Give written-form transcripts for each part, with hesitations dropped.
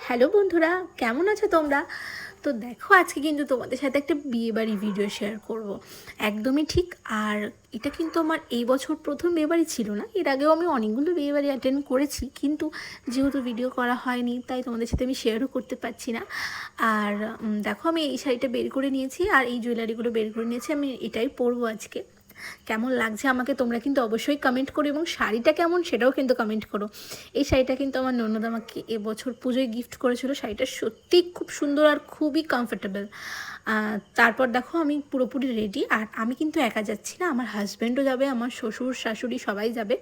Hello বন্ধুরা, কেমন আছো তোমরা? তো দেখো, আজকে কিন্তু তোমাদের সাথে একটা বিয়েবাড়ি ভিডিও শেয়ার করব। একদমই ঠিক। আর এটা কিন্তু আমার এই বছর প্রথম বিয়েবাড়ি ছিল না, এর আগেও আমি অনেকগুলো বিয়েবাড়ি অ্যাটেন্ড করেছি, কিন্তু যেহেতু ভিডিও করা হয়নি তাই তোমাদের সাথে আমি শেয়ারও করতে পারছি না। আর দেখো, আমি এই শাড়িটা বের করে নিয়েছি আর এই জুয়েলারিগুলো বের করে নিয়েছি, আমি এটাই পরবো আজকে। কেমন লাগছে আমাকে তোমরা কিন্তু অবশ্যই কমেন্ট করো, এবং শাড়িটা কেমন সেটাও কিন্তু কমেন্ট করো। এই শাড়িটা কিন্তু আমার ননদ আমাকে এবছর পুজোয় গিফট করেছিল। শাড়িটা সত্যিই খুব সুন্দর আর খুবই কমফোর্টেবল। তারপর দেখো, আমি পুরোপুরি রেডি। আর আমি কিন্তু একা যাচ্ছি না, আমার হাজব্যান্ডও যাবে, আমার শ্বশুর শাশুড়ি সবাই যাবে।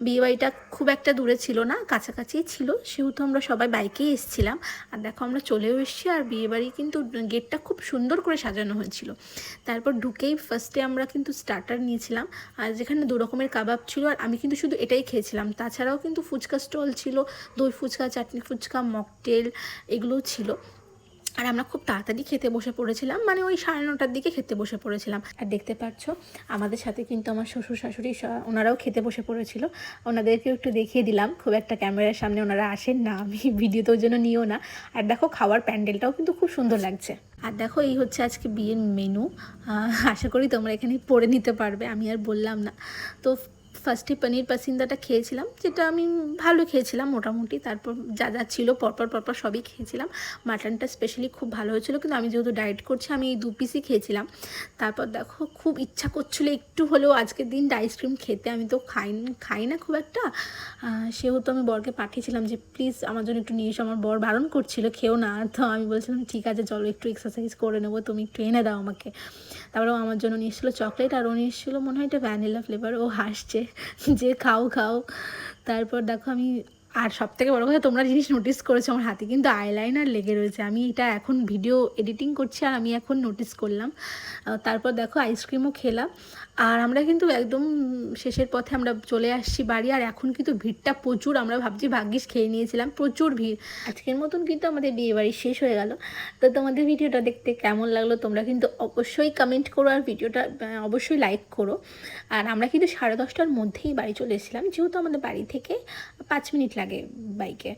বিয়েবাড়িটা খুব একটা দূরে ছিল না, কাছাকাছিই ছিল, সেহেতু আমরা সবাই বাইকেই এসেছিলাম। আর দেখো, আমরা চলেও এসেছি। আর বিয়েবাড়ি কিন্তু গেটটা খুব সুন্দর করে সাজানো হয়েছিল। তারপর ঢুকেই ফার্স্টে আমরা কিন্তু স্টার্টার নিয়েছিলাম, আর যেখানে 2 রকমের কাবাব ছিল। আর আমি কিন্তু শুধু এটাই খেয়েছিলাম, তাছাড়াও কিন্তু ফুচকা স্টল ছিল, দই ফুচকা, চাটনি ফুচকা, মকটেল, এগুলোও ছিল। আর আমরা খুব তাড়াতাড়ি খেতে বসে পড়েছিলাম, মানে ওই 9:30টার দিকে খেতে বসে পড়েছিলাম। আর দেখতে পাচ্ছ আমাদের সাথে কিন্তু আমার শ্বশুর শাশুড়ি ওনারাও খেতে বসে পড়েছিল। ওনাদেরকেও একটু দেখিয়ে দিলাম, খুব একটা ক্যামেরার সামনে ওনারা আসেন না, আমি ভিডিও তো ওই জন্য নিও না। আর দেখো, খাওয়ার প্যান্ডেলটাও কিন্তু খুব সুন্দর লাগছে। আর দেখো, এই হচ্ছে আজকে বিয়ের মেনু। আশা করি তোমরা এখানে পড়ে নিতে পারবে, আমি আর বললাম না। তো ফার্স্টে পনির পাসিন্দাটা খেয়েছিলাম, যেটা আমি ভালো খেয়েছিলাম মোটামুটি। তারপর যা যা ছিল পরপর সবই খেয়েছিলাম। মাটনটা স্পেশালি খুব ভালো হয়েছিল, কিন্তু আমি যেহেতু ডায়েট করছি আমি এই 2 পিসই খেয়েছিলাম। তারপর দেখো, খুব ইচ্ছা করছিল একটু হলেও আজকের দিনটা আইসক্রিম খেতে। আমি তো খাই না খুব একটা, সেহেতু আমি বরকে পাঠিয়েছিলাম যে প্লিজ আমার জন্য একটু নিয়ে এসো। আমার বর বারণ করছিল খেও না, তো আমি বলছিলাম ঠিক আছে চলো একটু এক্সারসাইজ করে নেবো, তুমি একটু এনে দাও আমাকে। তারপরে আমার জন্য নিয়ে এসেছিলো চকলেট, আর ও নিয়ে এসেছিলো মনে হয় এটা ভ্যানিলা ফ্লেভার। ও হাসছে যে খাও খাও। তারপর দেখো, আমি আর সবথেকে বড় কথা, তোমরা জিনিস নোটিস করেছো, আমার হাতে কিন্তু আইলাইনার লেগে রয়েছে। আমি এটা এখন ভিডিও এডিটিং করছি আর আমি এখন নোটিস করলাম। তারপর দেখো, আইসক্রিমও খেলাম। আর আমরা কিন্তু একদম শেষের পথে আমরা চলে আসছি বাড়ি। আর এখন কিন্তু ভিড়টা প্রচুর, আমরা ভাবছি ভাগ্যিস খেয়ে নিয়েছিলাম, প্রচুর ভিড়। আজকের মতন কিন্তু আমাদের বিয়েবাড়ি শেষ হয়ে গেল। তো তোমাদের ভিডিওটা দেখতে কেমন লাগলো তোমরা কিন্তু অবশ্যই কমেন্ট করো, আর ভিডিওটা অবশ্যই লাইক করো। আর আমরা কিন্তু 10:30টার মধ্যেই বাড়ি চলে এসেছিলাম, যেহেতু আমাদের বাড়ি থেকে 5 মিনিট লাগে বাইকে।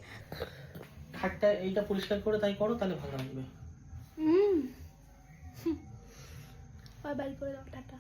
খাটটা এইটা পরিষ্কার করে তাই করো, তাহলে ভালো লাগবে। বাই বাই করে দাও, টাটা।